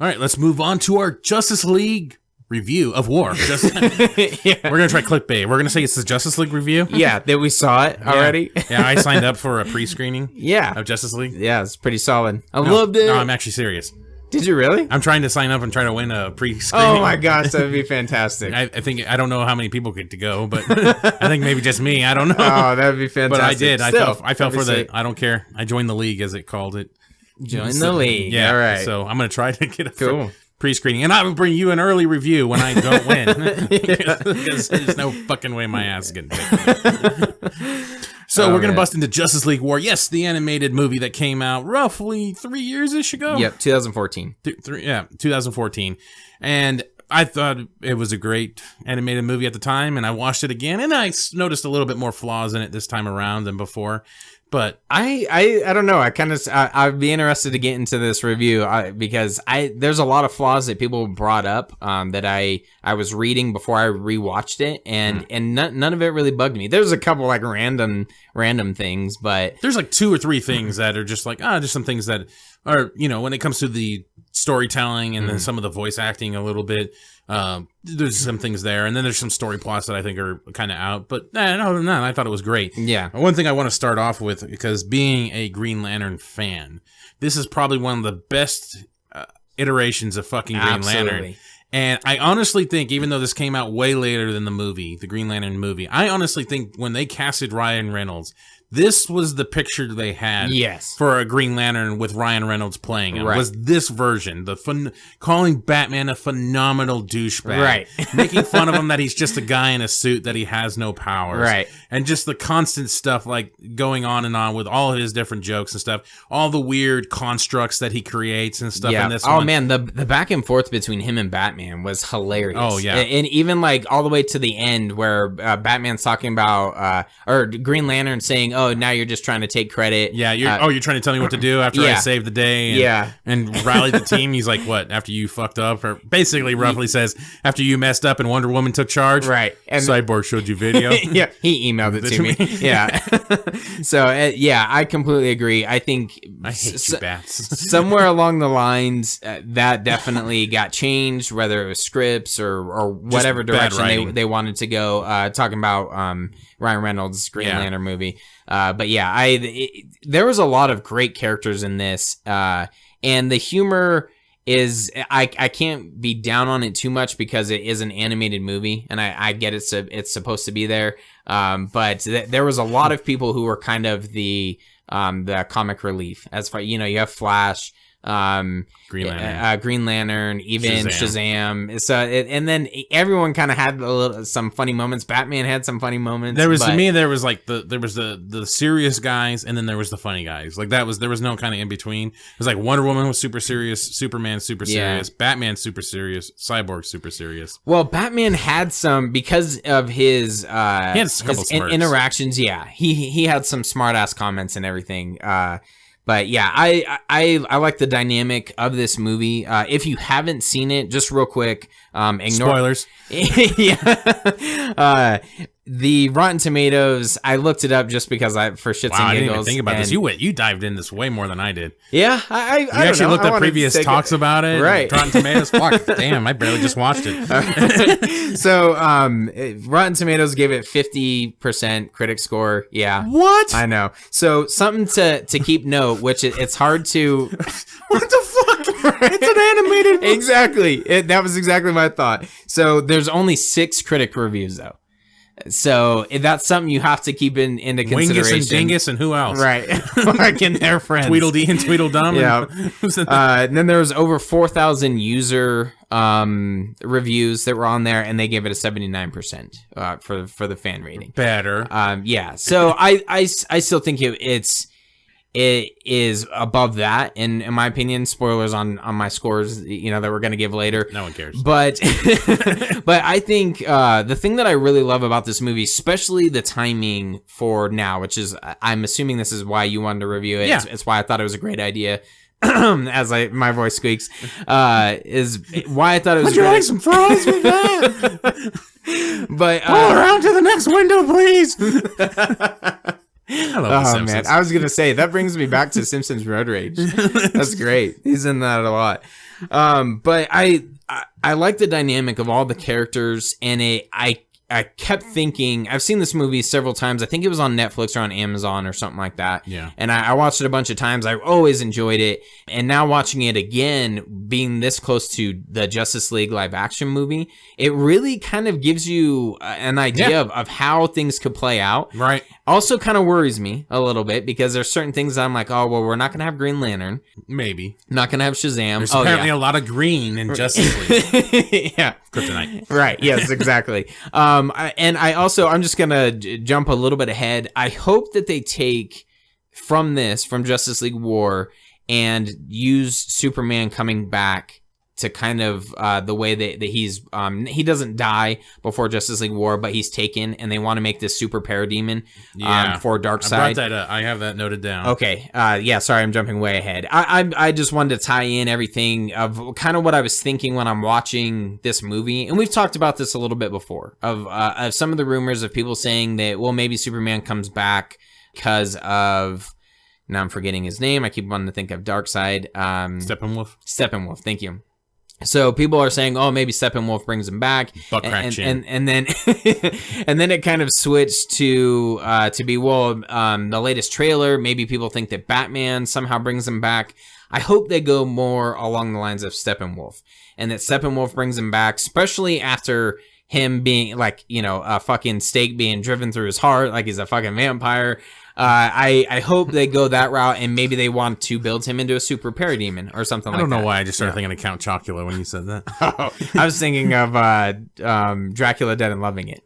All right, let's move on to our Justice League review of War. We're gonna try clickbait. We're gonna say it's the Justice League review. Yeah, that we saw it already. Yeah, I signed up for a pre-screening. Of Justice League. Yeah, it's pretty solid. I loved it. No, I'm actually serious. Did you really? I'm trying to sign up and try to win a pre-screening. Oh my gosh, that would be fantastic. I don't know how many people get to go, but I think maybe just me. I don't know. Oh, that would be fantastic. But I did. Still, I fell for the. I don't care. I joined the league, as it called it. Join the league. Yeah. All right. So I'm gonna try to get a pre-screening, and I will bring you an early review when I don't win, because there's no fucking way my ass is getting taken. So we're gonna bust into Justice League War. Yes, the animated movie that came out roughly 3 years-ish ago. Yep, 2014. 2014, and I thought it was a great animated movie at the time, and I watched it again, and I noticed a little bit more flaws in it this time around than before. But I don't know. I'd be interested to get into this review because there's a lot of flaws that people brought up that I was reading before I rewatched it, and none of it really bugged me. There's a couple like random things, but there's like 2 or 3 things that are just like just some things that are, when it comes to the storytelling and then some of the voice acting a little bit. There's some things there, and then there's some story plots that I think are kind of out. But other than that, I thought it was great. Yeah. One thing I want to start off with, because being a Green Lantern fan, this is probably one of the best iterations of fucking Green Lantern. And I honestly think, even though this came out way later than the movie, the Green Lantern movie, I honestly think when they casted Ryan Reynolds, this was the picture they had for a Green Lantern with Ryan Reynolds playing it. Was this version, calling Batman a phenomenal douchebag, making fun of him that he's just a guy in a suit, that he has no powers, and just the constant stuff like going on and on with all of his different jokes and stuff, all the weird constructs that he creates and stuff. In this man, the back and forth between him and Batman was hilarious. Oh yeah, and even like all the way to the end where Batman's talking about or Green Lantern saying, "Oh, now you're just trying to take credit." Yeah, you're trying to tell me what to do after I saved the day. And rallied the team. He's like, what? After you fucked up, or basically roughly says, after you messed up and Wonder Woman took charge. Right. And Cyborg showed you video. Yeah, he emailed it to me. Yeah. So I completely agree. I think I hate you, bats. Somewhere along the lines, that definitely got changed, whether it was scripts or whatever direction they wanted to go. Talking about Ryan Reynolds' Green Lantern movie. But yeah, there was a lot of great characters in this, and the humor is, I can't be down on it too much because it is an animated movie, and I get it's supposed to be there. But there was a lot of people who were kind of the comic relief, as far, you have Flash, Green Lantern, even Shazam. So and then everyone kind of had some funny moments. Batman had some funny moments. There was the serious guys, and then there was the funny guys. Like there was no kind of in between. It was like Wonder Woman was super serious, Superman super serious, Batman super serious, Cyborg super serious. Well, Batman had some, because of his he had a couple interactions. Yeah, he had some smart ass comments and everything. But yeah, I like the dynamic of this movie. If you haven't seen it, just real quick, ignore spoilers. The Rotten Tomatoes, I looked it up just because for shits and giggles. I didn't even think about this. You dived in this way more than I did. Yeah, I actually looked at previous talks about it. Right. Rotten Tomatoes. Fuck, damn, I barely just watched it. So, Rotten Tomatoes gave it 50% critic score. Yeah. What? I know. So, something to keep note, which it's hard to... What the fuck? It's an animated movie. Exactly. That was exactly my thought. So, there's only 6 critic reviews, though. So that's something you have to keep into consideration. Wingus and Dingus and who else? Right. Like in their friends. Tweedledee and Tweedledum. Yeah. And then there was over 4,000 user reviews that were on there, and they gave it a 79% for the fan rating. Better. Yeah. So I still think it is above that, in my opinion. Spoilers on my scores, that we're going to give later. No one cares. But but I think the thing that I really love about this movie, especially the timing for now, which is, I'm assuming this is why you wanted to review it. Yeah. It's why I thought it was a great idea. As my voice squeaks, is why I thought it was. Would you like some fries with that? But pull around to the next window, please. I love The Simpsons. Man, I was gonna say that brings me back to Simpsons Road Rage. That's great. He's in that a lot. But I like the dynamic of all the characters, and I kept thinking, I've seen this movie several times. I think it was on Netflix or on Amazon or something like that. Yeah. And I watched it a bunch of times. I always enjoyed it. And now watching it again, being this close to the Justice League live action movie, it really kind of gives you an idea of how things could play out. Right. Also kind of worries me a little bit because there's certain things that I'm like, oh, well, we're not going to have Green Lantern. Maybe. Not going to have Shazam. There's apparently a lot of green in Justice League. Yeah. Kryptonite. Right. Yes, exactly. I'm just going to jump a little bit ahead. I hope that they take from Justice League War, and use Superman coming back to kind of the way that he's he doesn't die before Justice League War, but he's taken, and they want to make this super parademon for Darkseid. I brought that up. I have that noted down. Okay. Sorry, I'm jumping way ahead. I just wanted to tie in everything of kind of what I was thinking when I'm watching this movie, and we've talked about this a little bit before of some of the rumors of people saying that, well, maybe Superman comes back because of, now I'm forgetting his name. I keep wanting to think of Darkseid. Steppenwolf. Steppenwolf. Thank you. So people are saying, oh, maybe Steppenwolf brings him back, and then and then it kind of switched to be, well, the latest trailer. Maybe people think that Batman somehow brings him back. I hope they go more along the lines of Steppenwolf, and that Steppenwolf brings him back, especially after him being like, a fucking stake being driven through his heart, like he's a fucking vampire. I hope they go that route, and maybe they want to build him into a super parademon or something like that. I don't know why I just started thinking of Count Chocula when you said that. I was thinking of Dracula Dead and Loving It.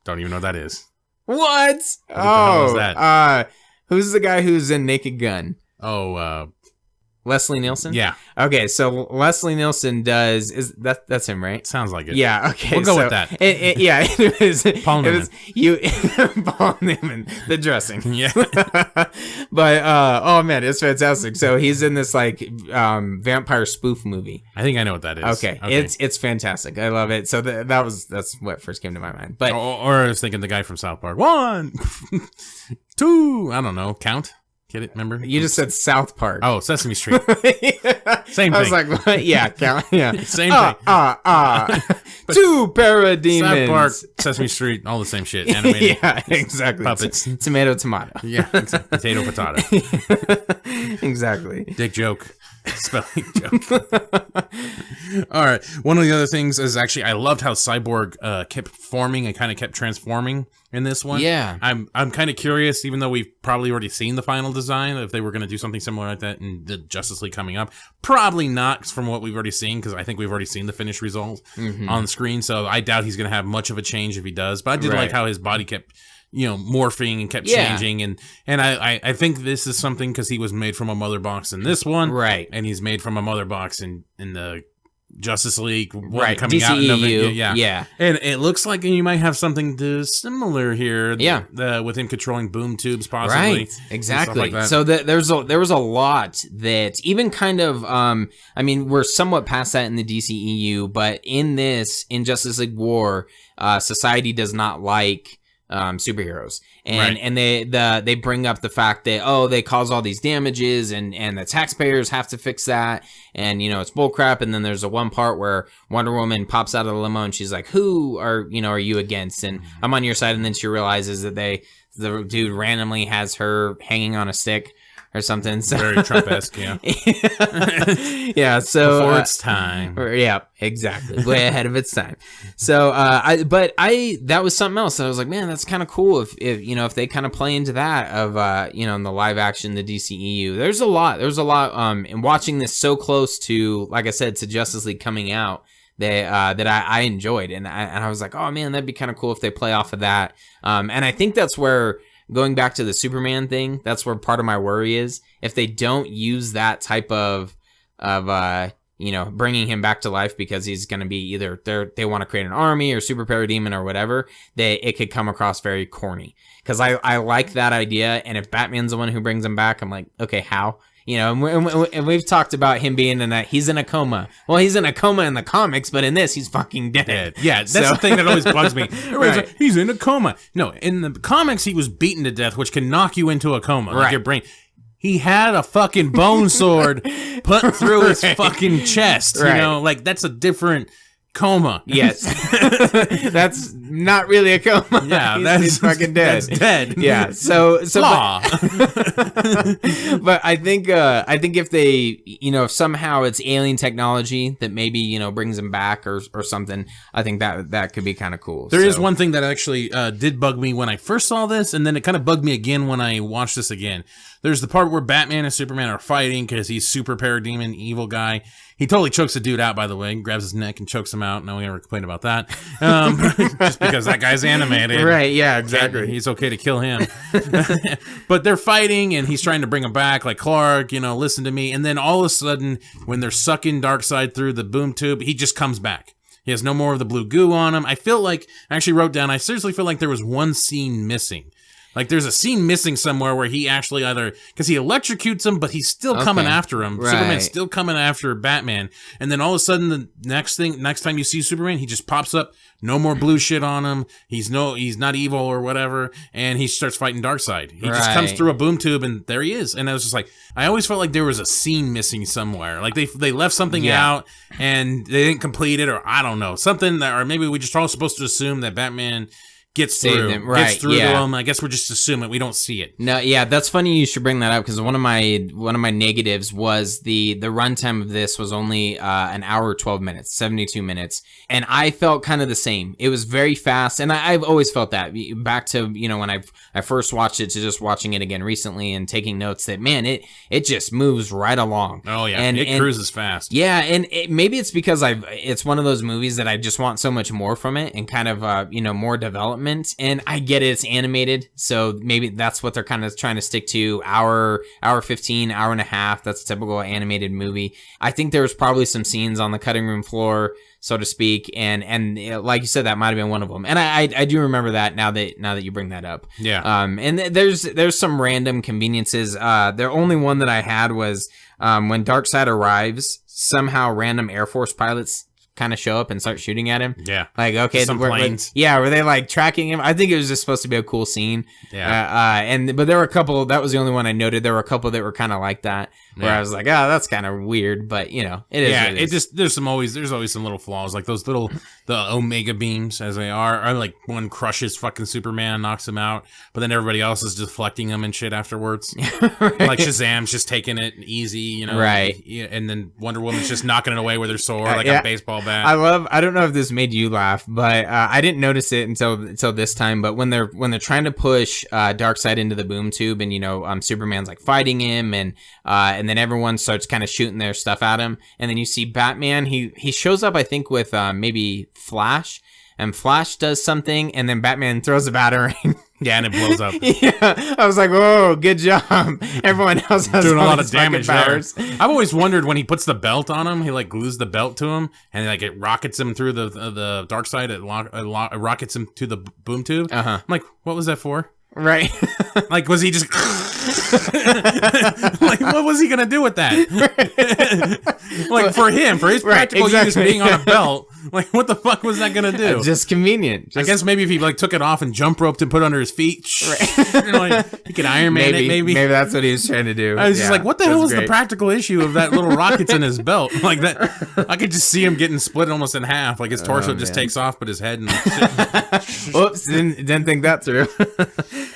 Don't even know what that is. What? What the hell is that? Who's the guy who's in Naked Gun? Leslie Nielsen? Yeah. Okay, so Leslie Nielsen that's him, right? Sounds like it. Yeah, okay. We'll go with that. It was Paul Newman. Paul Newman, the dressing. Yeah. But oh man, it's fantastic. So he's in this like vampire spoof movie. I think I know what that is. Okay. It's fantastic. I love it. So that's what first came to my mind. But or I was thinking the guy from South Park. 1, 2, I don't know, count. Get it? Remember? You just said South Park. Oh, Sesame Street. Same thing. I was like, what? Yeah, yeah. Same thing. Two parademons. South Park, Sesame Street, all the same shit. Animated. Yeah, exactly. Puppets. Tomato. Yeah, exactly. Potato, potato. Exactly. Dick joke. Spelling joke. All right. One of the other things is actually I loved how Cyborg kept forming and kind of kept transforming in this one. Yeah. I'm kind of curious, even though we've probably already seen the final design, if they were going to do something similar like that in the Justice League coming up. Probably not from what we've already seen, because I think we've already seen the finished result on screen. So I doubt he's going to have much of a change if he does. But I did like how his body kept morphing and kept changing, and I think this is something because he was made from a mother box in this one, right? And he's made from a mother box in the Justice League right coming DCEU, out in November. Yeah. And it looks like you might have something similar here, with him controlling boom tubes, possibly, right? Exactly. Like that. So there was a lot that even kind of I mean, we're somewhat past that in the DCEU, but in Justice League War, society does not like superheroes, and they bring up the fact that they cause all these damages, and the taxpayers have to fix that, and it's bullcrap. And then there's one part where Wonder Woman pops out of the limo and she's like, "Who are you against?" And I'm on your side. And then she realizes that the dude randomly has her hanging on a stick or something. So very Trump-esque, yeah. Yeah, so before its time. Yeah, exactly. Way ahead of its time. So that was something else. I was like, man, that's kind of cool if they kind of play into that of in the live action, the DCEU. There's a lot and watching this so close to, like I said, to Justice League coming out, that I enjoyed, and I was like, oh man, that'd be kind of cool if they play off of that. And I think that's where, going back to the Superman thing, that's where part of my worry is. If they don't use that type of bringing him back to life, because he's going to be either they want to create an army or super parademon or whatever, it could come across very corny. Because I like that idea, and if Batman's the one who brings him back, I'm like, okay, how? And we've talked about him being he's in a coma. Well, he's in a coma in the comics, but in this, he's fucking dead. Yeah, that's the thing that always bugs me. Right. Like, he's in a coma. No, in the comics, he was beaten to death, which can knock you into a coma, like your brain. he had a fucking bone sword put through his fucking chest. You know, like that's a different coma. Yes. That's not really a coma. Yeah, he's fucking dead. That's dead. Yeah. So but I think if they, if somehow it's alien technology that maybe, brings him back or something, I think that could be kind of cool. There is one thing that actually did bug me when I first saw this, and then it kind of bugged me again when I watched this again. There's the part where Batman and Superman are fighting because he's super parademon evil guy. He totally chokes the dude out, by the way, grabs his neck and chokes him out. No one ever complained about that. Just because that guy's animated. Right, yeah, exactly. He's okay to kill him. But they're fighting, and he's trying to bring him back, like, Clark, listen to me. And then all of a sudden, when they're sucking Darkseid through the boom tube, he just comes back. He has no more of the blue goo on him. I actually wrote down, I seriously feel like there was one scene missing. Like, there's a scene missing somewhere where he actually because he electrocutes him, but he's still coming after him. Right. Superman's still coming after Batman. And then all of a sudden, the next time you see Superman, he just pops up, no more blue shit on him. He's not evil or whatever. And he starts fighting Darkseid. He just comes through a boom tube and there he is. And I was just like, I always felt like there was a scene missing somewhere. Like they left something out and they didn't complete it, or I don't know, something or maybe we just all supposed to assume that Batman gets through to him. I guess we're just assuming we don't see it. No, yeah, that's funny you should bring that up because one of my negatives was the runtime of this was only an hour 12 minutes, 72 minutes, and I felt kind of the same. It was very fast, and I've always felt that back to when I first watched it to just watching it again recently and taking notes that man it just moves right along. Oh yeah, and it cruises fast. Yeah, and maybe it's because it's one of those movies that I just want so much more from it and kind of more development. And I get it, it's animated, so maybe that's what they're kind of trying to stick to. Hour 15, hour and a half. That's a typical animated movie. I think there was probably some scenes on the cutting room floor, so to speak, and like you said, that might have been one of them. And I do remember that now that you bring that up. Yeah. And there's some random conveniences. The only one that I had was when Darkseid arrives, somehow random Air Force pilots kind of show up and start shooting at him. Yeah. Like, okay. Some planes. Were they like tracking him? I think it was just supposed to be a cool scene. Yeah. But there were a couple, that was the only one I noted. There were a couple that were kind of like that where I was like, oh, that's kind of weird, but it is. Yeah. There's always some little flaws, like those the Omega beams as they are like one crushes fucking Superman, knocks him out, but then everybody else is deflecting him and shit afterwards. Right. Like Shazam's just taking it easy, Right. And then Wonder Woman's just knocking it away with her sword like a baseball bat. I don't know if this made you laugh, but I didn't notice it until this time. But when they're trying to push Darkseid into the boom tube, and Superman's like fighting him, and then everyone starts kind of shooting their stuff at him, and then you see Batman. He shows up, I think, with maybe Flash, and Flash does something, and then Batman throws a batarang. Yeah, and it blows up. Yeah, I was like, "Whoa, good job!" Everyone else has doing a lot of damage powers. I've always wondered when he puts the belt on him, he like glues the belt to him, and like it rockets him through the dark side. It rockets him to the boom tube. I'm like, what was that for? Right. Like, was he just like, what was he gonna do with that? Like, for his practical use being on a belt, like, what the fuck was that gonna do? Just convenient. I guess maybe if he like took it off and jump roped and put it under his feet, like, he could Iron Man it. Maybe that's what he was trying to do. I was just like, what the hell was the practical issue of that little rockets in his belt? Like that, I could just see him getting split almost in half. Like his torso just takes off, but his head. And Oops, didn't think that through.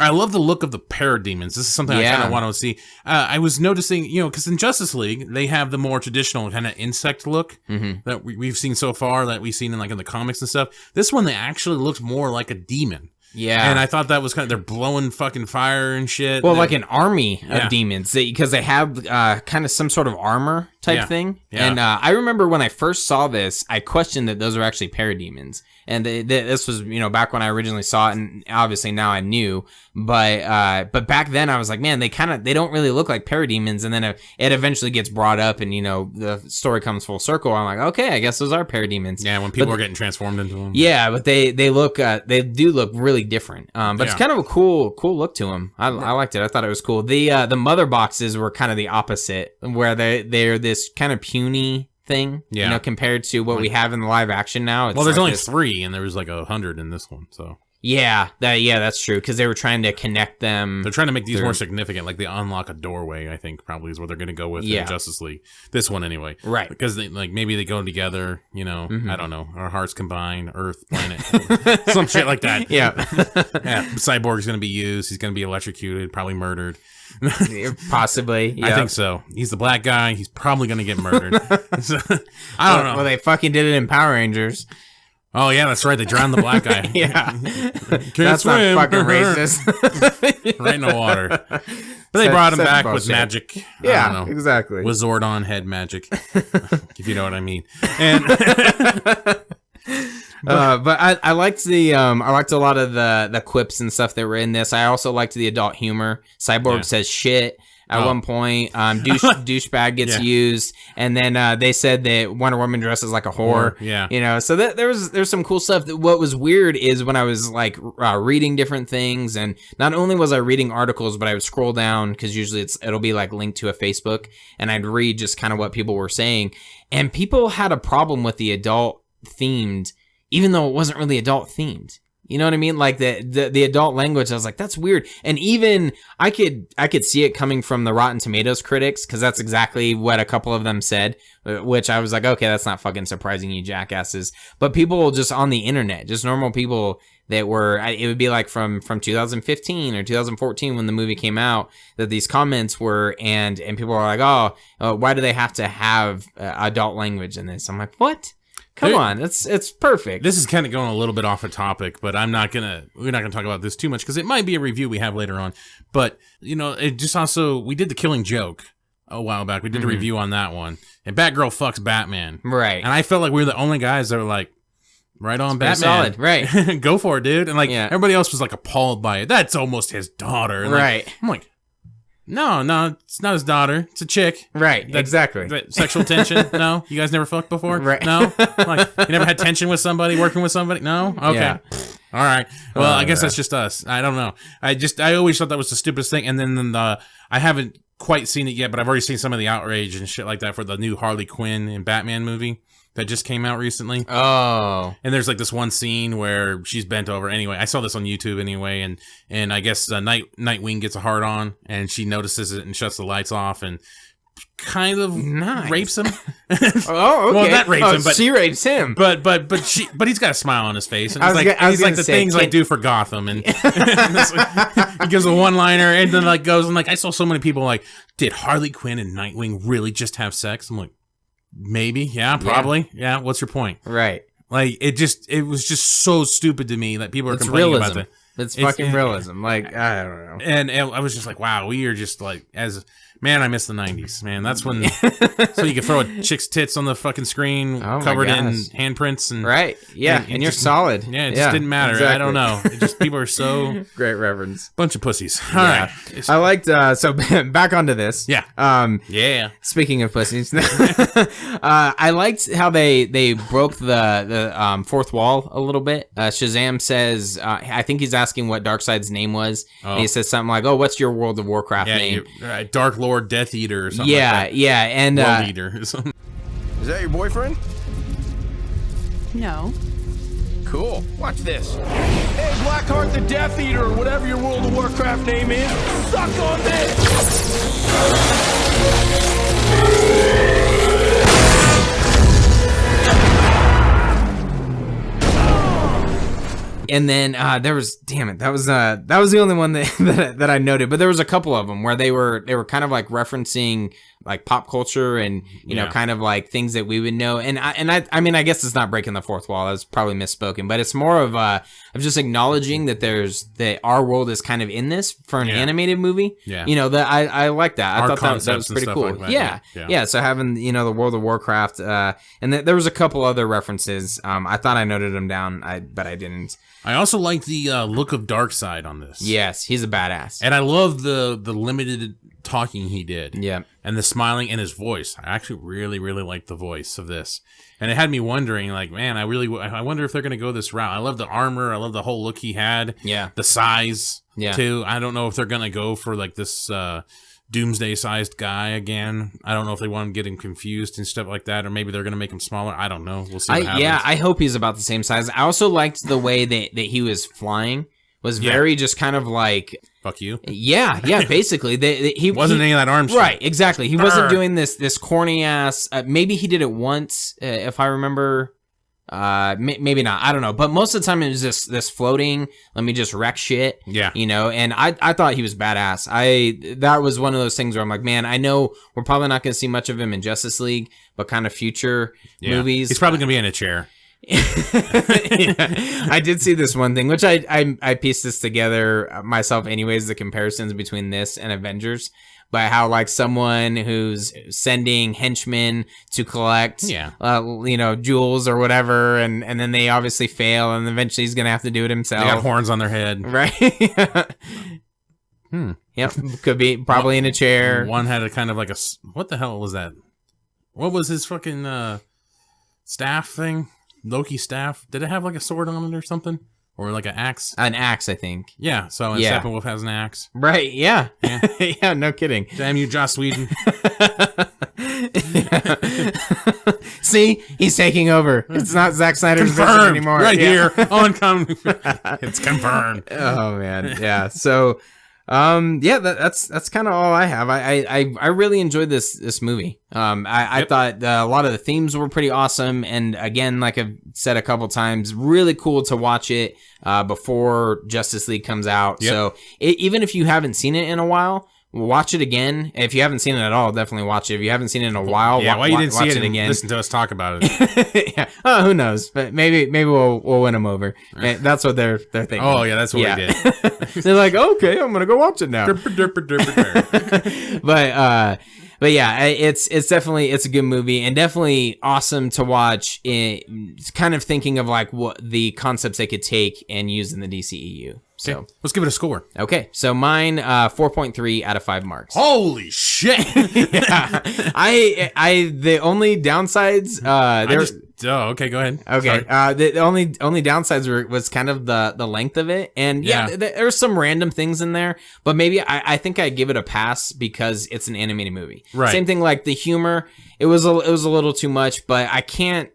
I love the look of the parademons. This is something I kind of want to see. I was noticing, because in Justice League, they have the more traditional kind of insect look that we've seen so far, that we've seen in the comics and stuff. This one, they actually looks more like a demon. Yeah. And I thought that was they're blowing fucking fire and shit. Well, like an army of demons, because they have kind of some sort of armor type thing. Yeah. And I remember when I first saw this, I questioned that those are actually parademons. And this was, back when I originally saw it, and obviously now I knew. But back then I was like, man, they don't really look like parademons. And then it eventually gets brought up, and the story comes full circle. I'm like, okay, I guess those are parademons. Yeah, when people are getting transformed into them. Yeah, but they do look really different. But it's kind of a cool look to them. I liked it. I thought it was cool. The mother boxes were kind of the opposite, where they're this kind of puny thing, compared to what we have in the live action now. Well, there's only 3, and there was like 100 in this one, so. Yeah, that's true, because they were trying to connect them. They're trying to make these more significant, like they unlock a doorway, I think, probably is what they're going to go with in Justice League. This one, anyway. Right. Because maybe they go together, I don't know, our hearts combine, Earth, planet, some shit like that. Yeah. Cyborg's going to be used. He's going to be electrocuted, probably murdered. Possibly. Yep. I think so. He's the black guy. He's probably going to get murdered. I don't know. Well, they fucking did it in Power Rangers. Oh, yeah, that's right. They drowned the black guy. Yeah. That's swim. Not fucking racist. Right in the water. But they brought him back with magic. Yeah, I don't know. Exactly. With Zordon head magic, if you know what I mean. And but I liked I liked a lot of the quips and stuff that were in this. I also liked the adult humor. Cyborg says shit at one point. Douchebag gets used, and then they said that Wonder Woman dresses like a whore. Yeah, so there's some cool stuff. What was weird is when I was like reading different things, and not only was I reading articles, but I would scroll down because usually it'll be like linked to a Facebook, and I'd read just kind of what people were saying, and people had a problem with the adult themed, even though it wasn't really adult themed. You know what I mean? Like the adult language, I was like, that's weird. And even I could see it coming from the Rotten Tomatoes critics, because that's exactly what a couple of them said, which I was like, okay, that's not fucking surprising, you jackasses. But people just on the internet, just normal people that were, it would be like from 2015 or 2014 when the movie came out, that these comments were, and people were like, oh, why do they have to have adult language in this? I'm like, what? Come on, it's perfect. This is kind of going a little bit off a topic, but we're not gonna talk about this too much because it might be a review we have later on. But it just also, we did The Killing Joke a while back. We did a review on that one, and Batgirl fucks Batman, right? And I felt like we were the only guys that were like, right on, Batman, solid, right? Go for it, dude. And everybody else was like appalled by it. That's almost his daughter, and right? I'm like, no, it's not his daughter. It's a chick. Right, exactly. Sexual tension? No? You guys never fucked before? Right. No? Like, you never had tension with somebody, working with somebody? No? Okay. Yeah. All right. Well, I guess that's just us. I don't know. I always thought that was the stupidest thing. And then I haven't quite seen it yet, but I've already seen some of the outrage and shit like that for the new Harley Quinn and Batman movie that just came out recently. Oh. And there's like this one scene where she's bent over. Anyway, I saw this on YouTube anyway, and I guess Nightwing gets a hard on, and she notices it and shuts the lights off and kind of rapes him. Oh, okay. Well, not rapes him, but she rapes him. But he's got a smile on his face, and he's like the things I do for Gotham, and he gives a one-liner, and then goes and I saw so many people did Harley Quinn and Nightwing really just have sex? I'm like, maybe, yeah, probably, yeah. What's your point? Right. It was just so stupid to me that people are complaining about that. It's fucking realism. I don't know. And I was just like, wow, we are just man, I miss the 90s, man. That's when, so you could throw a chick's tits on the fucking screen covered in handprints. And right. Yeah. And you're solid. Yeah. It just didn't matter. Exactly. I don't know. It just, people are so. Great reference. Bunch of pussies. All right. I liked, so back onto this. Yeah. Yeah. Speaking of pussies, I liked how they broke the fourth wall a little bit. Shazam says, I think he's asking what Darkseid's name was. Oh. And he says something like, oh, what's your World of Warcraft name? Dark Lord Death Eater or something like that. Yeah, and World Eater or something. Is that your boyfriend? No. Cool. Watch this. Hey, Blackheart the Death Eater, or whatever your World of Warcraft name is, suck on this! And then there was, damn it, that was the only one that I noted. But there was a couple of them where they were kind of referencing pop culture and you know, kind of things that we would know. And I mean, I guess it's not breaking the fourth wall. I was probably misspoken, but it's more of just acknowledging that our world is kind of in this for an animated movie. Yeah, you know, that I like that. I thought that was pretty cool. Like yeah. So having the World of Warcraft, and there was a couple other references. I thought I noted them down, but I didn't. I also like the look of Darkseid on this. Yes, he's a badass. And I love the limited talking he did. Yeah. And the smiling and his voice. I actually really, really like the voice of this. And it had me wondering, man, I wonder if they're going to go this route. I love the armor. I love the whole look he had. Yeah. The size, too. I don't know if they're going to go for this doomsday-sized guy again. I don't know if they want to get him confused and stuff like that, or maybe they're going to make him smaller. I don't know. We'll see what happens. Yeah, I hope he's about the same size. I also liked the way that he was flying. Was very just kind of like... Fuck you. Yeah, basically. He wasn't any of that arm shit. Right, exactly. He wasn't doing this corny-ass... maybe he did it once, if I remember... maybe not. I don't know. But most of the time it was this floating, let me just wreck shit. Yeah. You know, and I thought he was badass. That was one of those things where I'm like, man, I know we're probably not going to see much of him in Justice League, but kind of future movies. He's probably going to be in a chair. I did see this one thing, which I pieced this together myself anyways, the comparisons between this and Avengers. By how, like, someone who's sending henchmen to collect, jewels or whatever, and then they obviously fail, and eventually he's gonna have to do it himself. They got horns on their head, right? Yep, could be probably in a chair. One had a kind of like a what the hell was that? What was his fucking staff thing? Loki staff? Did it have like a sword on it or something? Or like an axe? An axe, I think. Yeah, so Steppenwolf has an axe. Right, yeah. Yeah, no kidding. Damn you, Joss Whedon. See? He's taking over. It's not Zack Snyder's vision anymore. Right here. It's confirmed. Oh, man. Yeah, so... that's kind of all I have. I really enjoyed this movie. I thought a lot of the themes were pretty awesome, and again, like I've said a couple times, really cool to watch it before Justice League comes out. Yep. So even if you haven't seen it in a while, watch it again. If you haven't seen it at all, definitely watch it. If you haven't seen it in a while, why you didn't see it again? Listen to us talk about it. Yeah. Oh, who knows? But maybe we'll win them over. That's what they're thinking. Oh yeah, that's what we did. They're like, okay, I'm gonna go watch it now. But yeah, it's definitely a good movie and definitely awesome to watch. It's kind of thinking of like what the concepts they could take and use in the DCEU. So okay, let's give it a score. Okay, so mine 4.3 out of 5 marks. Holy shit! Yeah, the only downsides okay, go ahead. Okay, the only downsides was kind of the length of it, and there's some random things in there, but maybe I think I give it a pass because it's an animated movie. Right. Same thing like the humor, it was a little too much, but I can't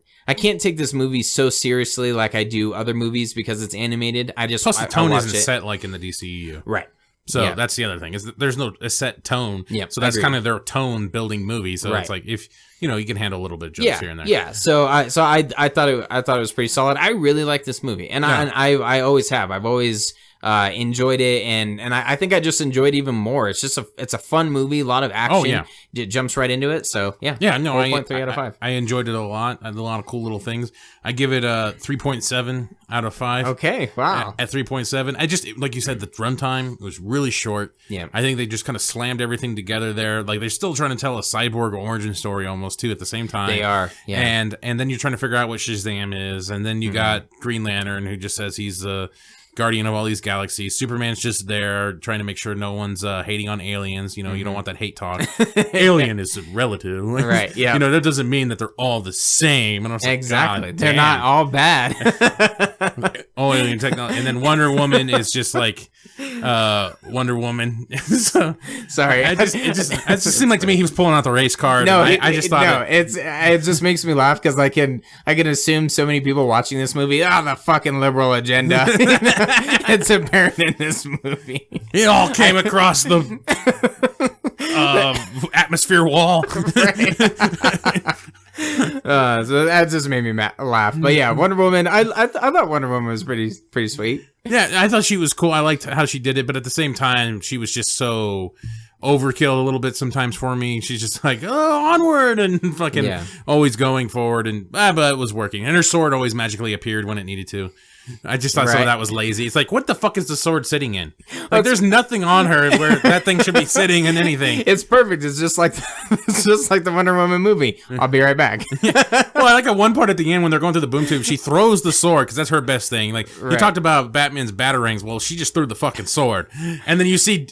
take this movie so seriously like I do other movies because it's animated. Plus the tone isn't set like in the DCEU. Right. So that's the other thing is that there's no a set tone. Yeah. So that's kind of their tone building movie. So it's like if you can handle a little bit of jokes here and there. Yeah. So I thought it was pretty solid. I really like this movie, and I always have. I've always enjoyed it, and I think I just enjoyed it even more. It's just it's a fun movie, a lot of action. Oh yeah, it jumps right into it. So yeah, 4.3 out of 5. I enjoyed it a lot. I had a lot of cool little things. I give it a 3.7 out of 5. Okay, wow. At 3.7, I just like you said, the runtime was really short. Yeah, I think they just kind of slammed everything together there. Like they're still trying to tell a Cyborg origin story almost too at the same time. They are, yeah. And then you're trying to figure out what Shazam is, and then you got Green Lantern who just says he's the guardian of all these galaxies. Superman's just there trying to make sure no one's hating on aliens. You know, you don't want that hate talk. Alien is relative. Right, yeah. That doesn't mean that they're all the same. And I was exactly. Like, they're not all bad. Oh, alien technology. And then Wonder Woman is just like Wonder Woman. So, sorry. It just seemed like to me he was pulling out the race card. No, I just thought it just makes me laugh because I can assume so many people watching this movie, the fucking liberal agenda. It's apparent in this movie. It all came across the atmosphere wall. So that just made me laugh. But yeah, Wonder Woman. I thought Wonder Woman was pretty sweet. Yeah, I thought she was cool. I liked how she did it, but at the same time, she was just so overkill a little bit sometimes for me. She's just like, onward, and fucking always going forward, and but it was working. And her sword always magically appeared when it needed to. I just thought some of that was lazy. It's like, what the fuck is the sword sitting in? Like, there's nothing on her where that thing should be sitting in anything. It's perfect. It's just like the Wonder Woman movie. I'll be right back. Well, I like at one part at the end when they're going through the boom tube, she throws the sword because that's her best thing. Like you talked about Batman's batarangs. Well, she just threw the fucking sword, and then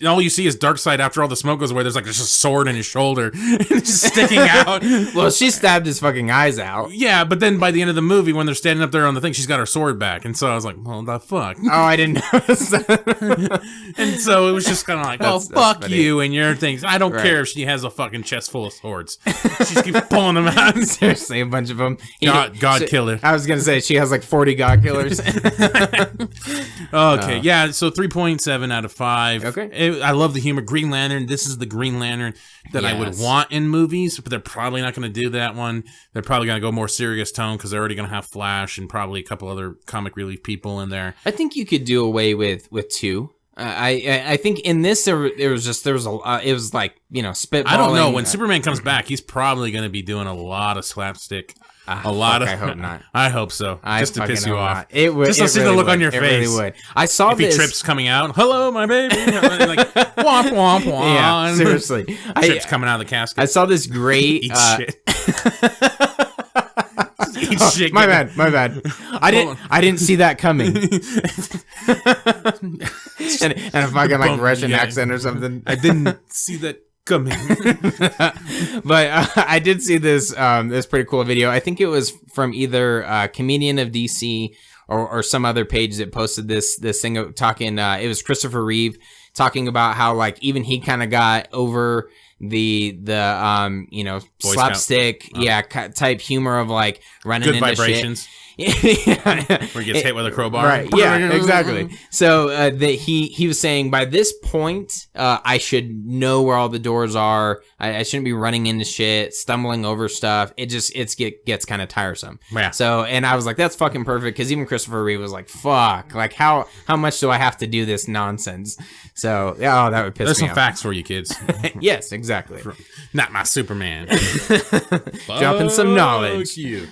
all you see is Darkseid after all the smoke goes away. There's just a sword in his shoulder, and it's just sticking out. Well, she stabbed his fucking eyes out. Yeah, but then by the end of the movie, when they're standing up there on the thing, she's got her sword back, and so I was like, well, the fuck. Oh, I didn't notice that. And so it was just kind of like, well, fuck funny. you and your things. I don't care if she has a fucking chest full of swords. She just keeps pulling them out. Seriously, a bunch of them. God killer. I was going to say, she has like 40 God killers. Okay, yeah, so 3.7 out of 5. Okay. I love the humor. Green Lantern, this is the Green Lantern that I would want in movies, but they're probably not going to do that one. They're probably going to go more serious tone because they're already going to have Flash and probably a couple other comic relief people in there. I think you could do away with 2. I think in this it was like, you know, spitballing. I don't know. When Superman comes back, he's probably going to be doing a lot of slapstick. I hope not. I hope so. Just to piss you off. It would. Just to see the look on your face. It really would. I saw if he trips coming out. Hello, my baby. Like womp womp womp. Yeah, seriously. Trips coming out of the casket. I saw this great. Eat shit. Eat shit. My bad. I didn't see that coming. and if I got like Russian accent or something, I didn't see that coming. But I did see this pretty cool video. I think it was from either Comedian of DC or some other page that posted this thing talking. It was Christopher Reeve talking about how like even he kind of got over the you know, Boy slapstick type humor of like running good into vibrations. Shit. Where he gets hit with a crowbar. Right. Yeah, exactly. So that he was saying by this point, I should know where all the doors are. I shouldn't be running into shit, stumbling over stuff. It gets kind of tiresome. Yeah. So, and I was like, that's fucking perfect. Cause even Christopher Reeve was like, fuck, like how much do I have to do this nonsense? So, yeah, that would piss me off. There's some facts for you kids. Yes, exactly. Not my Superman. Dropping some knowledge. You.